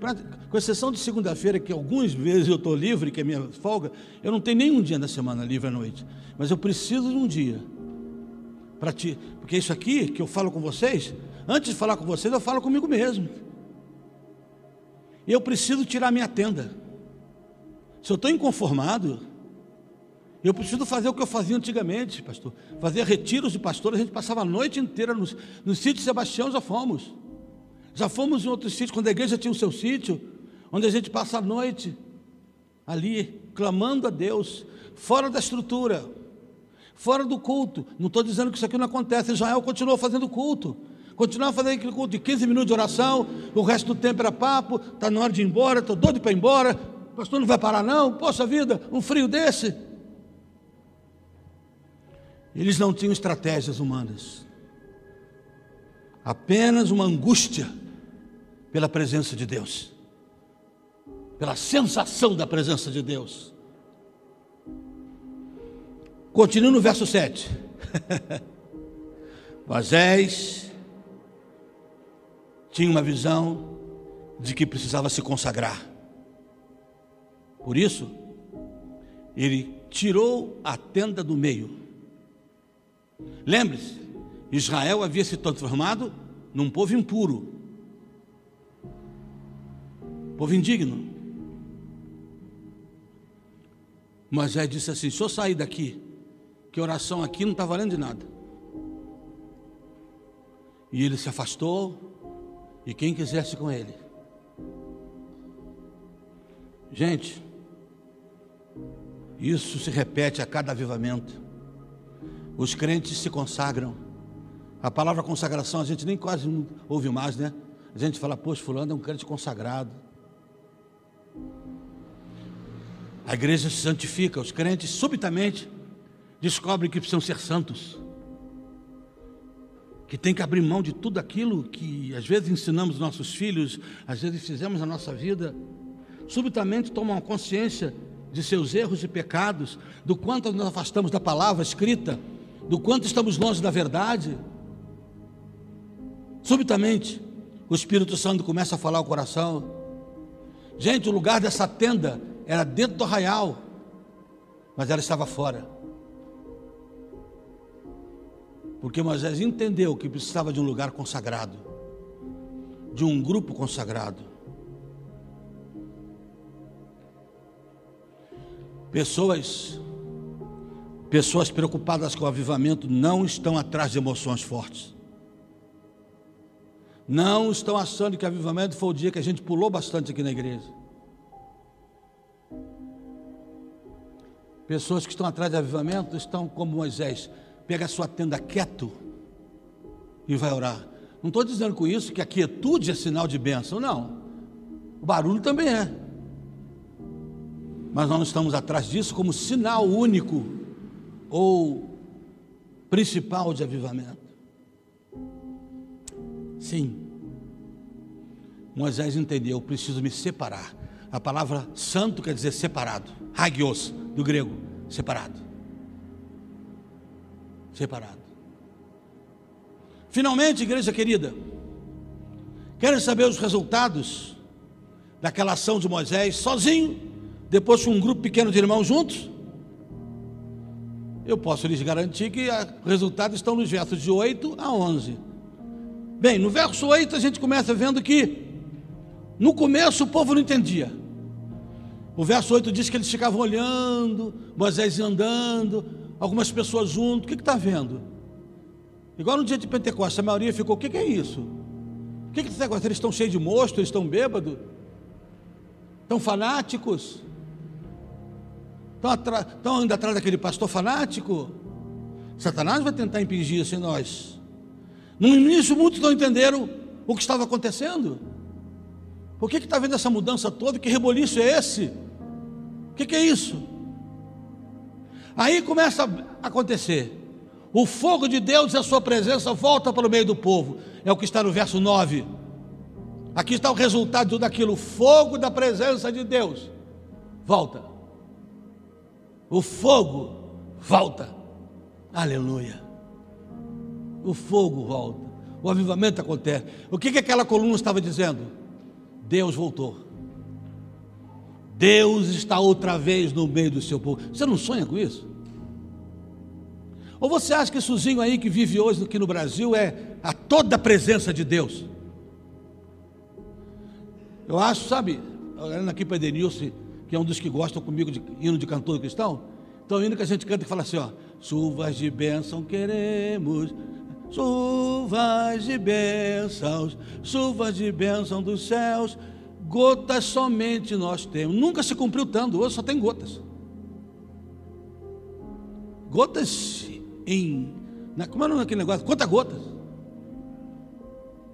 com exceção de segunda-feira, que algumas vezes eu estou livre, que é minha folga, eu não tenho nenhum dia da semana livre à noite. Mas eu preciso de um dia. Porque isso aqui que eu falo com vocês, antes de falar com vocês, eu falo comigo mesmo. E eu preciso tirar minha tenda. Se eu estou inconformado, eu preciso fazer o que eu fazia antigamente, pastor. Fazer retiros de pastores, a gente passava a noite inteira no sítio de Sebastião, já fomos. Já fomos em outros sítios, quando a igreja tinha o seu sítio, onde a gente passa a noite ali, clamando a Deus, fora da estrutura, fora do culto. Não estou dizendo que isso aqui não acontece. Israel continuou fazendo culto, continuava fazendo aquele culto de 15 minutos de oração, o resto do tempo era papo. Está na hora de ir embora, estou doido para ir embora, o pastor não vai parar não, poxa vida, um frio desse. Eles não tinham estratégias humanas, apenas uma angústia pela presença de Deus, pela sensação da presença de Deus. Continua no verso 7. Moisés tinha uma visão de que precisava se consagrar. Por isso, ele tirou a tenda do meio. Lembre-se, Israel havia se transformado num povo impuro, povo indigno. Moisés disse assim: se eu sair daqui, que oração aqui não está valendo de nada. E ele se afastou, e quem quisesse com ele. Gente, isso se repete a cada avivamento. Os crentes se consagram. A palavra consagração a gente nem quase ouve mais, né? A gente fala, poxa, fulano é um crente consagrado. A igreja se santifica, os crentes subitamente descobrem que precisam ser santos, que tem que abrir mão de tudo aquilo que às vezes ensinamos nossos filhos, às vezes fizemos na nossa vida. Subitamente tomam consciência de seus erros e pecados, do quanto nos afastamos da palavra escrita, do quanto estamos longe da verdade. Subitamente o Espírito Santo começa a falar ao coração. Gente, o lugar dessa tenda era dentro do arraial, mas ela estava fora, porque Moisés entendeu que precisava de um lugar consagrado, de um grupo consagrado. Pessoas preocupadas com o avivamento não estão atrás de emoções fortes. Não estão achando que avivamento foi o dia que a gente pulou bastante aqui na igreja. Pessoas que estão atrás de avivamento estão como Moisés: pega a sua tenda quieto e vai orar. Não estou dizendo com isso que a quietude é sinal de bênção, não. O barulho também é. Mas nós não estamos atrás disso como sinal único ou principal de avivamento. Sim, Moisés entendeu: eu preciso me separar. A palavra santo quer dizer separado, hagios, do grego, separado. Separado. Finalmente, igreja querida, querem saber os resultados daquela ação de Moisés sozinho, depois com um grupo pequeno de irmãos juntos? Eu posso lhes garantir que os resultados estão nos versos de 8 a 11. Bem, no verso 8 a gente começa vendo que no começo o povo não entendia. O verso 8 diz que eles ficavam olhando, Moisés andando, algumas pessoas junto. O que está vendo? Igual no dia de Pentecostes, a maioria ficou: o que é isso? O que é esse negócio? Eles estão cheios de mosto, eles estão bêbados, estão fanáticos, estão indo atrás daquele pastor fanático. Satanás vai tentar impingir isso em nós. No início muitos não entenderam o que estava acontecendo. Por que está vendo essa mudança toda? Que reboliço é esse? O que é isso? Aí começa a acontecer. O fogo de Deus e a sua presença volta para o meio do povo. É o que está no verso 9. Aqui está o resultado de tudo aquilo. O fogo da presença de Deus volta. O fogo volta. Aleluia. O fogo volta. O avivamento acontece. O que aquela coluna estava dizendo? Deus voltou. Deus está outra vez no meio do seu povo. Você não sonha com isso? Ou você acha que essezinho aí que vive hoje aqui no Brasil é a toda a presença de Deus? Eu acho, sabe, olhando aqui para Edenilson, que é um dos que gostam comigo de hino de cantor cristão, então hino que a gente canta e fala assim, ó: chuvas de bênção queremos, chuvas de bênção dos céus, gotas somente nós temos. Nunca se cumpriu tanto, hoje só tem gotas. Gotas como é o nome daquele negócio? Conta-gotas.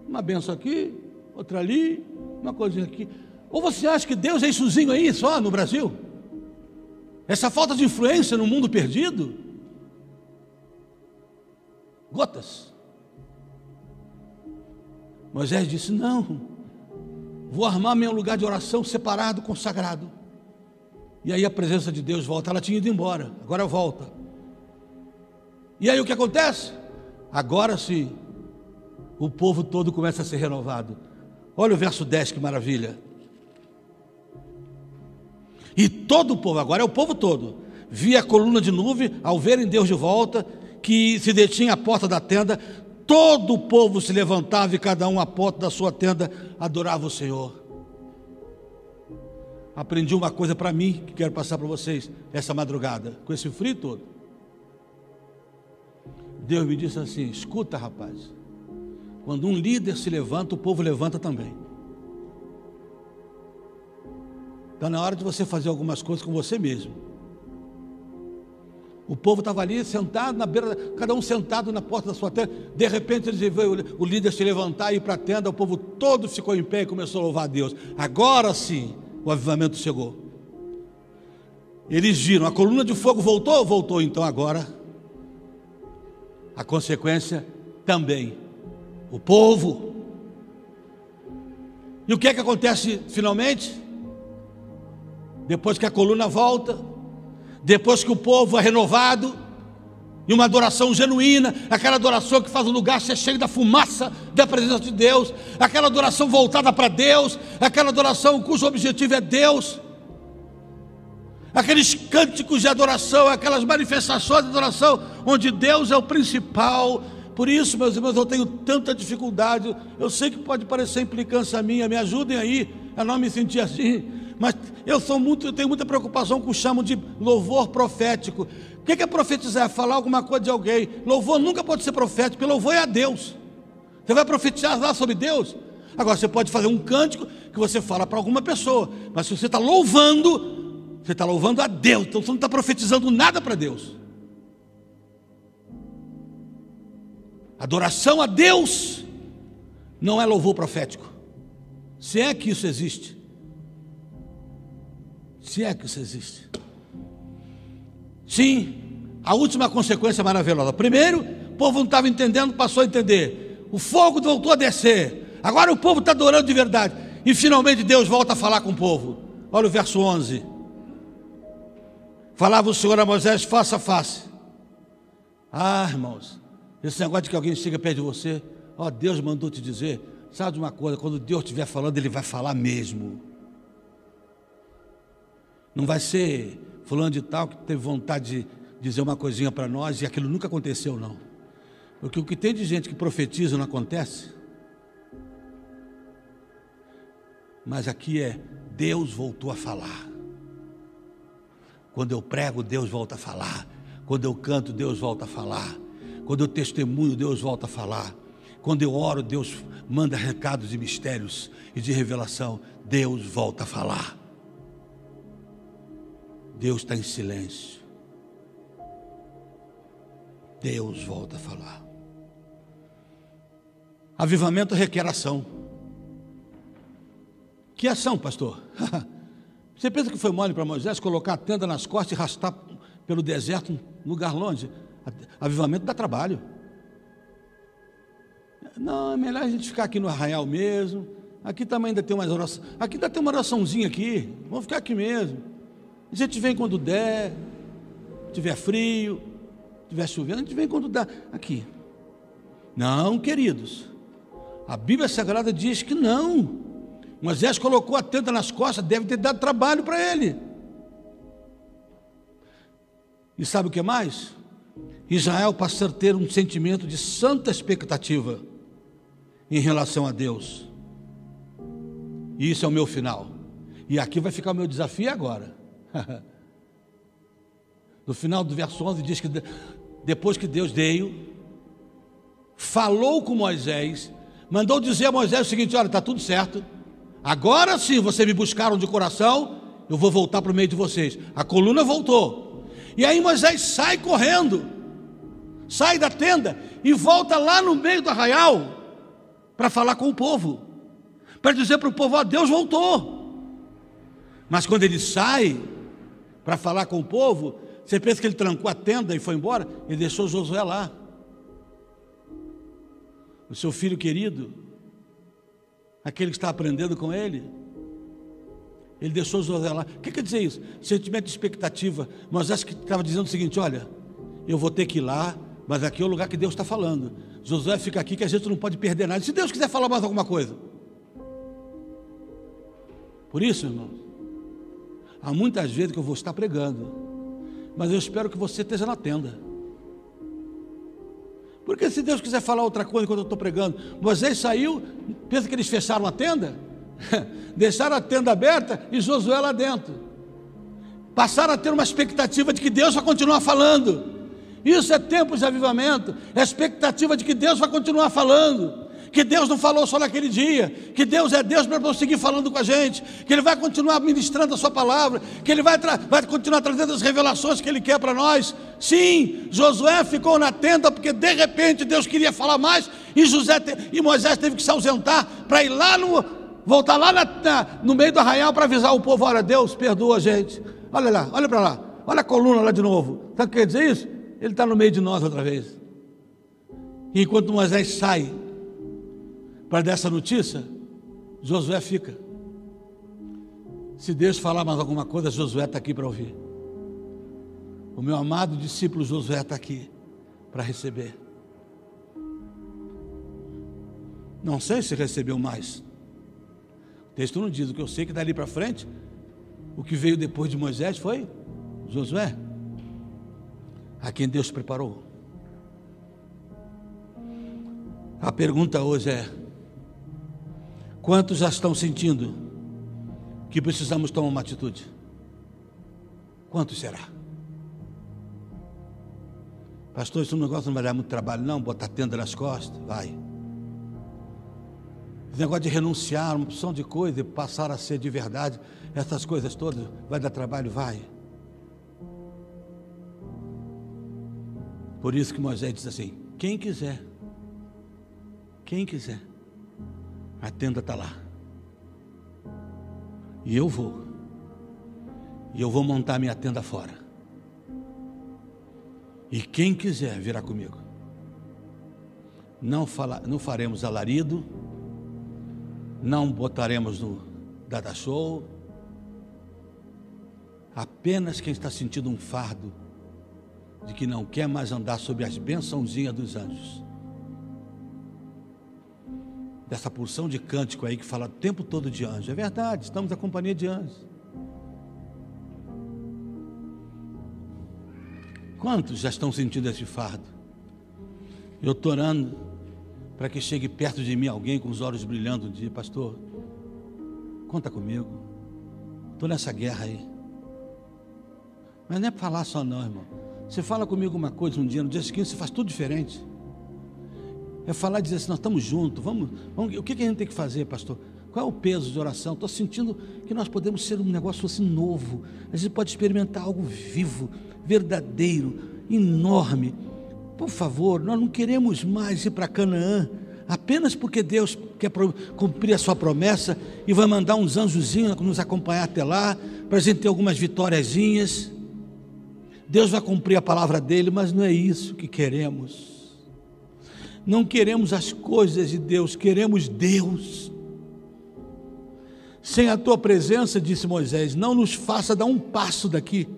Uma bênção aqui, outra ali, uma coisinha aqui. Ou você acha que Deus é issozinho aí só no Brasil? Essa falta de influência no mundo perdido? Gotas. Moisés disse: não, vou armar meu lugar de oração separado, consagrado. E aí a presença de Deus volta. Ela tinha ido embora, agora volta. E aí o que acontece? Agora sim, o povo todo começa a ser renovado. Olha o verso 10, que maravilha. E todo o povo, agora é o povo todo, via a coluna de nuvem, ao verem Deus de volta, que se detinha à porta da tenda, todo o povo se levantava e cada um à porta da sua tenda adorava o Senhor. Aprendi uma coisa para mim, que quero passar para vocês essa madrugada, com esse frio todo. Deus me disse assim: escuta, rapaz, quando um líder se levanta, o povo levanta também. Está na hora de você fazer algumas coisas com você mesmo. O povo estava ali sentado na beira, cada um sentado na porta da sua tenda. De repente eles viram o líder se levantar e ir para a tenda. O povo todo ficou em pé e começou a louvar a Deus. Agora sim o avivamento chegou. Eles viram, a coluna de fogo voltou? Voltou. Então agora a consequência também, o povo. E o que é que acontece finalmente? Depois que a coluna volta, depois que o povo é renovado, e uma adoração genuína, aquela adoração que faz o lugar ser cheio da fumaça da presença de Deus, aquela adoração voltada para Deus, aquela adoração cujo objetivo é Deus, aqueles cânticos de adoração, aquelas manifestações de adoração, onde Deus é o principal. Por isso, meus irmãos, eu tenho tanta dificuldade. Eu sei que pode parecer implicância minha, me ajudem aí a não me sentir assim, mas eu tenho muita preocupação com o que chamam de louvor profético. O que é profetizar? É falar alguma coisa de alguém. Louvor nunca pode ser profético, porque louvor é a Deus. Você vai profetizar lá sobre Deus? Agora, você pode fazer um cântico que você fala para alguma pessoa, mas se você está louvando, você está louvando a Deus, então você não está profetizando nada para Deus. Adoração a Deus não é louvor profético. Se é que isso existe. Se é que isso existe. Sim, a última consequência maravilhosa. Primeiro, o povo não estava entendendo, passou a entender. O fogo voltou a descer. Agora o povo está adorando de verdade. E finalmente Deus volta a falar com o povo. Olha o verso 11. Falava o Senhor a Moisés face a face. Ah, irmãos, esse negócio de que alguém chega perto de você, ó, Deus mandou te dizer, sabe de uma coisa, quando Deus estiver falando, Ele vai falar mesmo. Não vai ser fulano de tal que teve vontade de dizer uma coisinha para nós e aquilo nunca aconteceu, não. Porque o que tem de gente que profetiza não acontece. Mas aqui é, Deus voltou a falar. Quando eu prego, Deus volta a falar. Quando eu canto, Deus volta a falar. Quando eu testemunho, Deus volta a falar. Quando eu oro, Deus manda recados de mistérios e de revelação. Deus volta a falar. Deus está em silêncio. Deus volta a falar. Avivamento requer ação. Que ação, pastor? Você pensa que foi mole para Moisés colocar a tenda nas costas e arrastar pelo deserto, um lugar longe? Avivamento dá trabalho. Não, é melhor a gente ficar aqui no arraial mesmo. Aqui também ainda tem umas orações. Aqui ainda tem uma oraçãozinha aqui. Vamos ficar aqui mesmo. A gente vem quando der. Tiver frio, tiver chovendo, a gente vem quando dá. Aqui. Não, queridos. A Bíblia Sagrada diz que não. Moisés colocou a tenda nas costas, deve ter dado trabalho para ele. E sabe o que mais? Israel passa a ter um sentimento de santa expectativa em relação a Deus. E isso é o meu final. E aqui vai ficar o meu desafio agora. No final do verso 11 diz que depois que Deus falou com Moisés, mandou dizer a Moisés o seguinte: olha, está tudo certo. Agora sim, vocês me buscaram de coração, eu vou voltar para o meio de vocês. A coluna voltou. E aí Moisés sai correndo, sai da tenda e volta lá no meio do arraial para falar com o povo, para dizer para o povo: ó, Deus voltou. Mas quando ele sai para falar com o povo, você pensa que ele trancou a tenda e foi embora? Ele deixou Josué lá. O seu filho querido, aquele que está aprendendo com ele, ele deixou Josué lá. O que quer dizer isso? Sentimento de expectativa. Moisés que estava dizendo o seguinte: olha, eu vou ter que ir lá, mas aqui é o lugar que Deus está falando. Josué fica aqui que a gente não pode perder nada. Se Deus quiser falar mais alguma coisa. Por isso, irmãos, há muitas vezes que eu vou estar pregando, mas eu espero que você esteja na tenda. Porque se Deus quiser falar outra coisa enquanto eu estou pregando, Moisés saiu, pensa que eles fecharam a tenda? Deixaram a tenda aberta e Josué lá dentro. Passaram a ter uma expectativa de que Deus vai continuar falando. Isso é tempo de avivamento, é a expectativa de que Deus vai continuar falando. Que Deus não falou só naquele dia, que Deus é Deus para prosseguir falando com a gente, que Ele vai continuar ministrando a sua palavra, que Ele vai continuar trazendo as revelações que Ele quer para nós. Sim, Josué ficou na tenda porque de repente Deus queria falar mais e Moisés teve que se ausentar para ir lá voltar lá no meio do arraial para avisar o povo: olha, Deus perdoa a gente, olha lá, olha para lá, olha a coluna lá de novo. Sabe o que quer dizer isso? Ele está no meio de nós outra vez. E enquanto Moisés sai para dar essa notícia, Josué fica. Se Deus falar mais alguma coisa, Josué está aqui para ouvir. O meu amado discípulo Josué está aqui para receber. Não sei se recebeu mais. O texto não diz. O que eu sei é que dali para frente, o que veio depois de Moisés foi Josué, a quem Deus preparou. A pergunta hoje é: quantos já estão sentindo que precisamos tomar uma atitude? Quantos será? Pastor, esse negócio não vai dar muito trabalho não, botar tenda nas costas? Vai. Esse negócio de renunciar, uma opção de coisa e passar a ser de verdade, essas coisas todas, vai dar trabalho? Vai. Por isso que Moisés diz assim: quem quiser, a tenda está lá, e eu vou montar minha tenda fora, e quem quiser virá comigo. Não faremos alarido, não botaremos no dada show. Apenas quem está sentindo um fardo de que não quer mais andar sob as bençãozinhas dos anjos, dessa porção de cântico aí que fala o tempo todo de anjo. É verdade, estamos na companhia de anjos. Quantos já estão sentindo esse fardo? Eu estou orando para que chegue perto de mim alguém com os olhos brilhando um dia: pastor, conta comigo, estou nessa guerra aí. Mas não é para falar só não, irmão. Você fala comigo uma coisa um dia, no dia seguinte você faz tudo diferente. É falar e dizer assim: nós estamos juntos, vamos, o que a gente tem que fazer, pastor? Qual é o peso de oração? Estou sentindo que nós podemos ser um negócio assim novo. A gente pode experimentar algo vivo, verdadeiro, enorme. Por favor, nós não queremos mais ir para Canaã apenas porque Deus quer cumprir a sua promessa e vai mandar uns anjozinhos nos acompanhar até lá, para a gente ter algumas vitóriazinhas. Deus vai cumprir a palavra dele, mas não é isso que queremos. Não queremos as coisas de Deus, queremos Deus. Sem a tua presença, disse Moisés, não nos faça dar um passo daqui.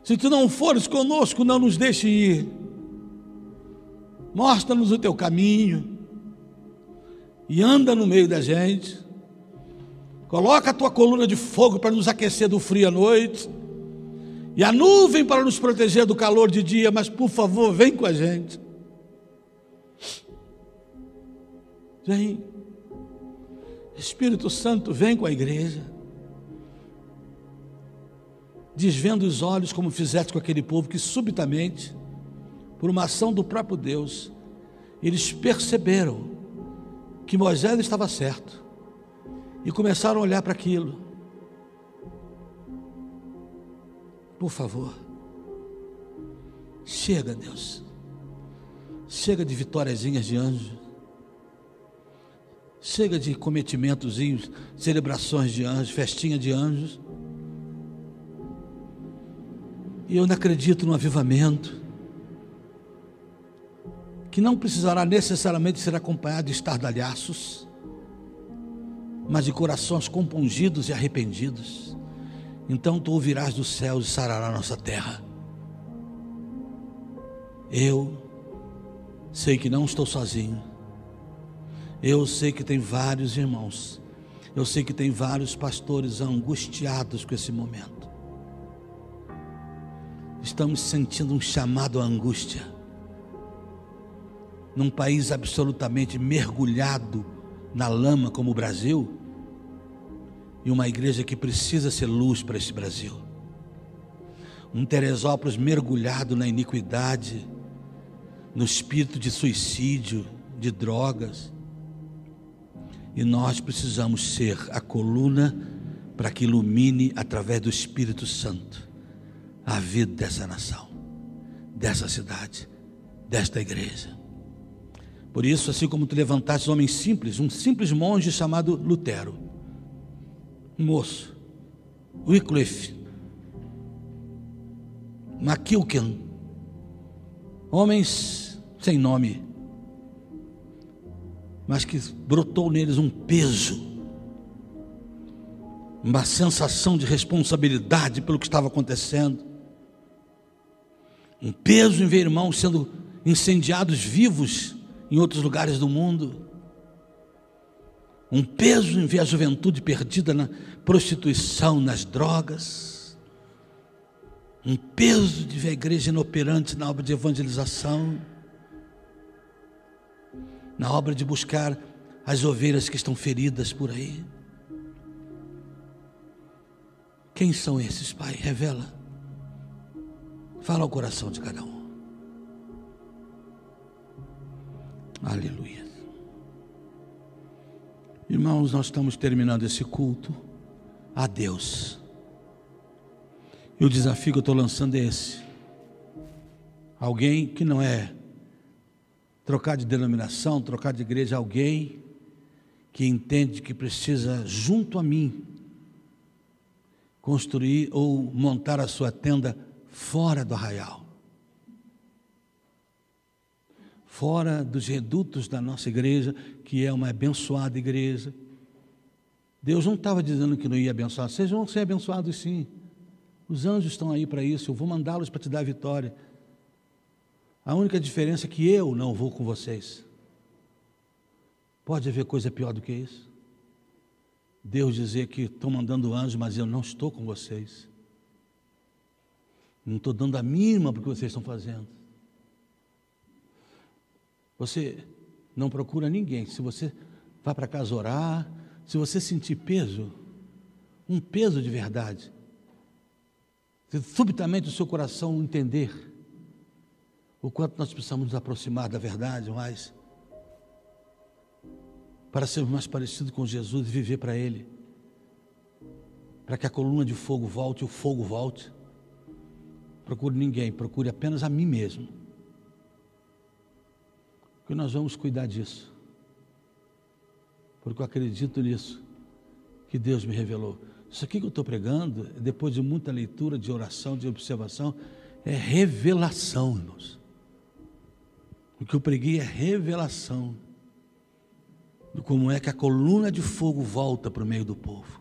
Se tu não fores conosco, não nos deixe ir. Mostra-nos o teu caminho e anda no meio da gente. Coloca a tua coluna de fogo para nos aquecer do frio à noite e a nuvem para nos proteger do calor de dia, mas por favor, vem com a gente. Vem. Espírito Santo, vem com a igreja. Desvenda os olhos como fizeste com aquele povo que subitamente, por uma ação do próprio Deus, eles perceberam que Moisés estava certo e começaram a olhar para aquilo. Por favor, chega, Deus, chega de vitóriazinhas de anjo, chega de cometimentozinhos, celebrações de anjos, festinha de anjos. E eu não acredito no avivamento, que não precisará necessariamente ser acompanhado de estardalhaços, mas de corações compungidos e arrependidos. Então tu ouvirás dos céus e sarará a nossa terra. Eu sei que não estou sozinho. Eu sei que tem vários irmãos. Eu sei que tem vários pastores angustiados com esse momento. Estamos sentindo um chamado à angústia. Num país absolutamente mergulhado na lama como o Brasil, e uma igreja que precisa ser luz para esse Brasil. Um Teresópolis mergulhado na iniquidade, no espírito de suicídio, de drogas. E nós precisamos ser a coluna para que ilumine através do Espírito Santo a vida dessa nação, dessa cidade, desta igreja. Por isso, assim como tu levantaste homens simples, um simples monge chamado Lutero, um moço, Wycliffe, McQuilkin, homens sem nome, mas que brotou neles um peso, uma sensação de responsabilidade pelo que estava acontecendo, um peso em ver irmãos sendo incendiados vivos em outros lugares do mundo, um peso em ver a juventude perdida na prostituição, nas drogas, um peso de ver a igreja inoperante na obra de evangelização, na obra de buscar as ovelhas que estão feridas por aí. Quem são esses, Pai? Revela. Fala ao coração de cada um. Aleluia. Irmãos, nós estamos terminando esse culto a Deus. E o desafio que eu estou lançando é esse. Alguém que não é trocar de denominação, trocar de igreja, alguém que entende que precisa, junto a mim, construir ou montar a sua tenda fora do arraial, fora dos redutos da nossa igreja, que é uma abençoada igreja. Deus não estava dizendo que não ia abençoar, vocês vão ser abençoados sim, os anjos estão aí para isso, eu vou mandá-los para te dar a vitória. A única diferença é que eu não vou com vocês. Pode haver coisa pior do que isso? Deus dizer que estou mandando anjo, mas eu não estou com vocês. Não estou dando a mínima para o que vocês estão fazendo. Você não procura ninguém. Se você vai para casa orar, se você sentir peso, um peso de verdade, se subitamente o seu coração entender o quanto nós precisamos nos aproximar da verdade mais, para sermos mais parecidos com Jesus e viver para Ele, para que a coluna de fogo volte, o fogo volte. Procure ninguém, procure apenas a mim mesmo, porque nós vamos cuidar disso. porque eu acredito nisso, que Deus me revelou. Isso aqui que eu estou pregando, depois de muita leitura, de oração, de observação, é revelação, irmãos. O que eu preguei é revelação de como é que a coluna de fogo volta para o meio do povo.